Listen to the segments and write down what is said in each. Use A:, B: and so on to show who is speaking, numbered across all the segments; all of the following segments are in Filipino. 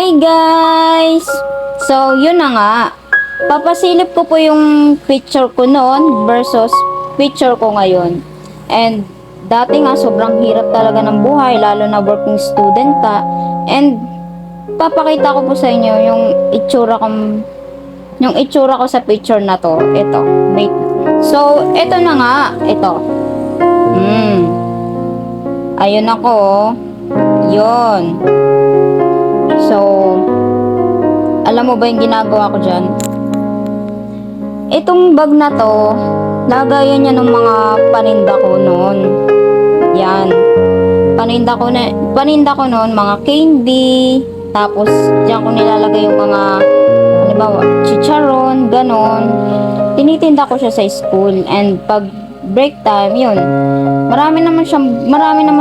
A: Hi guys! So, yun na nga. Papasilip ko po yung picture ko noon versus picture ko ngayon. And dati nga sobrang hirap talaga ng buhay, lalo na working student ka. And papakita ko po sa inyo yung itsura ko sa picture na to. Ito. Wait. So, ito na nga. Ito. Ayun ako. Yun. So, alam mo ba yung ginagawa ko dyan? Itong bag na to, lagayan niya ng mga paninda ko noon. Yan. Paninda ko noon, mga candy. Tapos, diyan ko nilalagay yung mga, halimbawa, chicharon, ganon. Tinitinda ko siya sa school. And pag break time, yun. Marami naman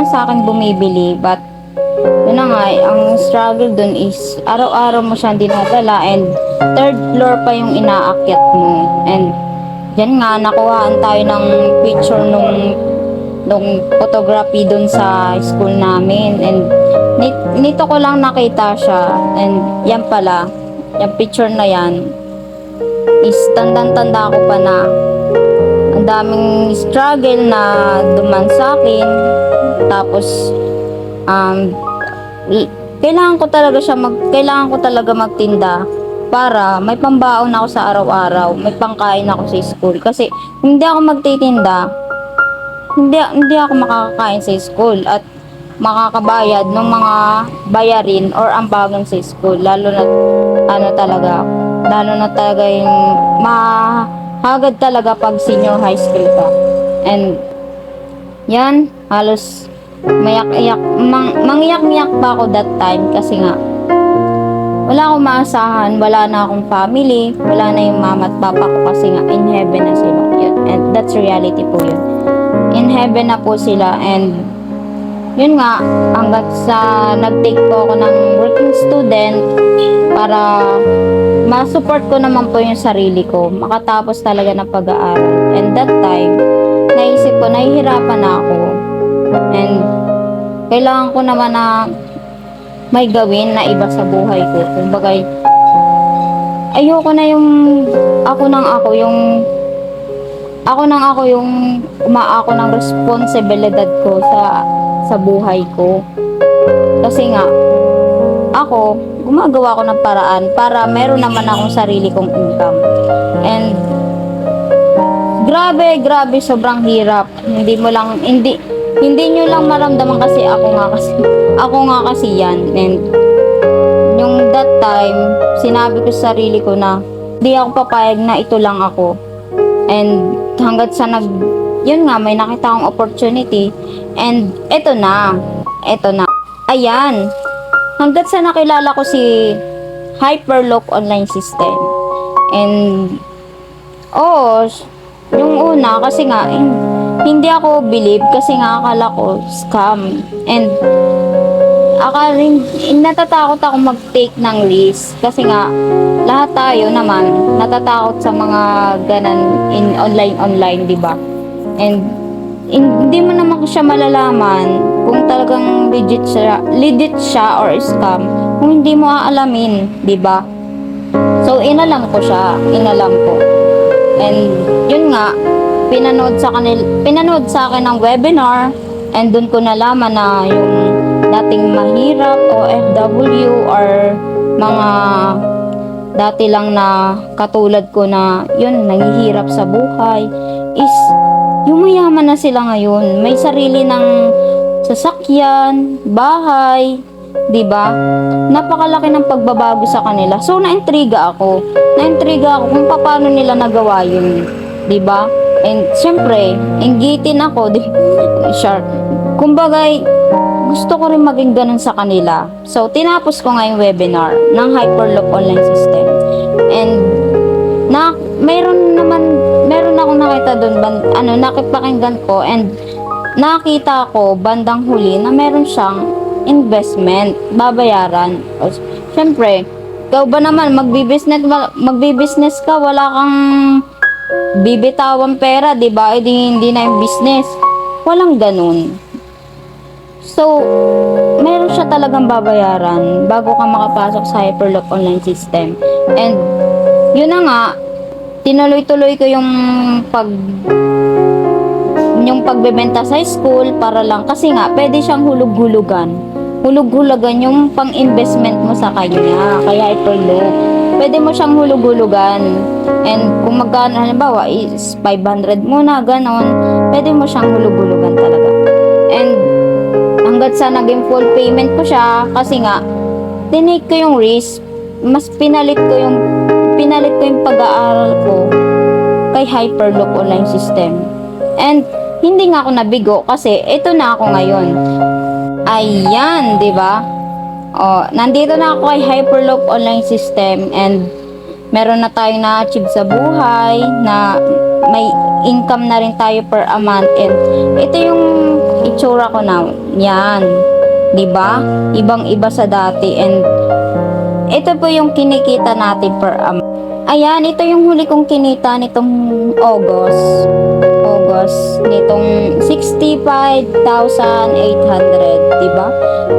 A: sa akin bumibili. But, yun na nga, ang struggle dun is araw-araw mo siyang dinadala and third floor pa yung inaakyat mo. And yan nga, nakuhaan tayo ng picture nung photography dun sa school namin. And nito ko lang nakita siya. And yan pala, yung picture na yan is tandang-tanda ko pa na ang daming struggle na duman sa akin. Tapos kailangan ko talaga magtinda para may pambaon ako sa araw-araw, may pangkain ako sa school. Kasi kung hindi ako magtitinda, hindi ako makakakain sa school at makakabayad ng mga bayarin or ambagan sa school, lalo na talaga yung mahagad talaga pag senior high school ka. And yan, halos mangyak-ngyak pa ako that time kasi nga wala akong maasahan, wala na akong family, wala na yung mama at papa ko kasi nga in heaven na sila. Yun. And that's reality po yun. In heaven na po sila. And yun nga, hanggat sa nag-take po ako ng working student para ma-support ko naman po yung sarili ko, makatapos talaga ng pag-aaral. And that time, naisip ko, nahihirapan na ako. And kailangan ko naman na may gawin na iba sa buhay ko. Kumbaga, ayoko na yung ako yung umaako ng responsibilidad ko sa buhay ko. Kasi nga, ako, gumagawa ko ng paraan para meron naman akong sarili kong income. And grabe, sobrang hirap. Hindi nyo lang maramdaman kasi ako nga kasi yan. And yung that time, sinabi ko sa sarili ko na di ako papayag na ito lang ako. And hanggat sa yun nga, may nakita akong opportunity. And eto na. Ayan. Hanggat sa nakilala ko si Hyperloop Online System. And yung una kasi nga, hindi ako believe kasi nga akala ko scam. And natatakot ako mag-take ng risk kasi nga lahat tayo naman natatakot sa mga ganan in online, di ba? And hindi mo naman siya malalaman kung talagang legit siya or scam kung hindi mo aalamin, di ba? So inalam ko. And yun nga, pinanood sa akin ng webinar, and dun ko nalaman na yung dating mahirap OFW or mga dati lang na katulad ko na yun, nanghihirap sa buhay is yumayaman na sila ngayon. May sarili ng sasakyan, bahay, di ba? Napakalaki ng pagbabago sa kanila. So naintriga ako kung paano nila nagawa yun, di ba? And syempre, inggitin ako, kumbaga, gusto ko rin maging ganun sa kanila. So, tinapos ko nga yung webinar ng Hyperloop Online System. And, meron akong nakita doon, nakipakinggan ko, and nakita ko bandang huli na meron siyang investment, babayaran. Syempre, ikaw ba naman, magbi-business ka, wala kang bibitawan pera, di ba? Hindi na yung business. Walang ganun. So, meron siya na talagang babayaran bago ka makapasok sa Hyperloop online system. And yun na nga, tinuloy-tuloy ko yung pagbebenta sa school para lang kasi nga pwede siyang hulug-hulugan. Hulug-hulugan yung pang-investment mo sa kanya, kaya Hyperloop. Pwede mo siyang hulug-hulugan. And kung magkano halimbawa is 500 muna, ganon, pwede mo siyang hulug-hulugan talaga. And hanggat sa naging full payment ko siya kasi nga tinake ko yung risk, mas pinalit ko yung pag-aaral ko kay Hyperloop online system. And hindi nga ako nabigo kasi ito na ako ngayon. Ayan, 'di ba? Oh, nandito na ako kay Hyperloop online system and meron na tayong na-achieve sa buhay na may income na rin tayo per a month. And ito yung itsura ko na. Yan. 'Di ba? Ibang-iba sa dati and ito po yung kinikita natin per a month. Ayan, ito yung huli kong kinita nitong August nitong 65,800, 'di ba?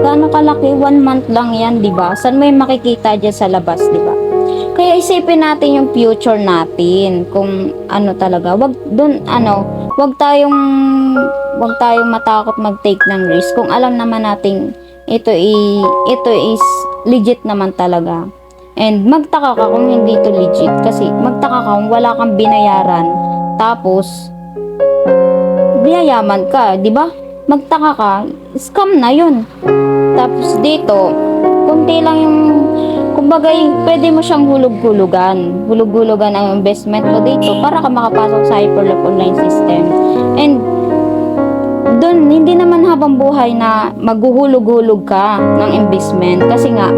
A: Gaano kalaki, 1 month lang 'yan, 'di ba? Saan mo yung makikita diyan sa labas, 'di ba? Kaya isipin natin yung future natin kung ano talaga. Wag tayong matakot mag-take ng risk kung alam naman nating ito is legit naman talaga. And magtaka ka kung hindi ito legit kasi magtaka ka kung wala kang binayaran tapos biyayaman ka, di ba? Magtaka ka, scam na yun. Tapos dito, kunti lang yung, kumbaga, pwede mo siyang hulug-hulugan. Hulug-hulugan ang investment mo dito para ka makapasok sa Hyperloop online system. And doon, hindi naman habang buhay na maghuhulog-hulog ka ng investment kasi nga,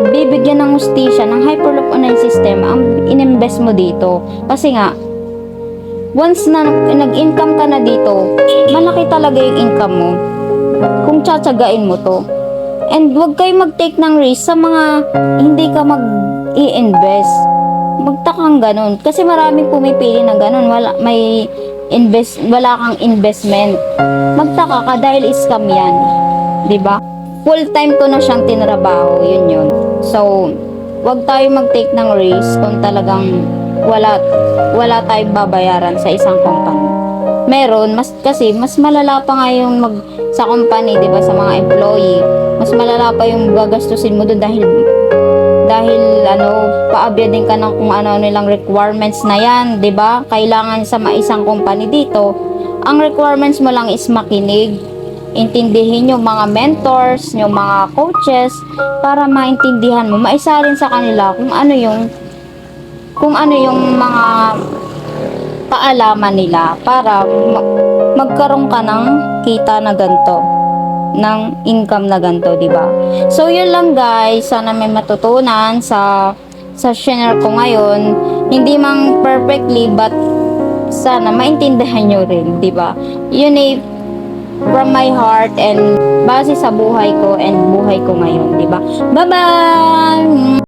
A: bibigyan ng hustisya ng Hyperloop online system ang ininvest mo dito. Kasi nga, once na nag-income ka na dito, malaki talaga yung income mo kung tsatsagain mo to. And huwag kayo mag-take ng risk sa mga hindi ka mag-i-invest. Magtakang ganun. Kasi maraming pumipili na ganun. Wala kang investment. Magtaka ka dahil scam yan. Diba? Full time ko na siyang tinrabaho. Yun. So, huwag tayo mag-take ng risk kung talagang wala tayong babayaran sa isang company. Meron, mas malala pa nga yung sa company, 'di ba, sa mga employee. Mas malala pa yung gagastusin mo doon dahil paabyadin ka ng kung ano nilang requirements na 'yan, 'di ba? Kailangan sa isang company dito, ang requirements mo lang is makinig, intindihin yung mga mentors, yung mga coaches para maintindihan mo, maisalin sa kanila kung ano yung mga kaalaman nila para magkaroon ka ng kita na ganito, ng income na ganito, di ba? So, yun lang guys. Sana may matutunan sa share ko ngayon. Hindi mang perfectly, but sana maintindihan nyo rin, di ba? Yun from my heart and base sa buhay ko and buhay ko ngayon, di ba? Bye-bye!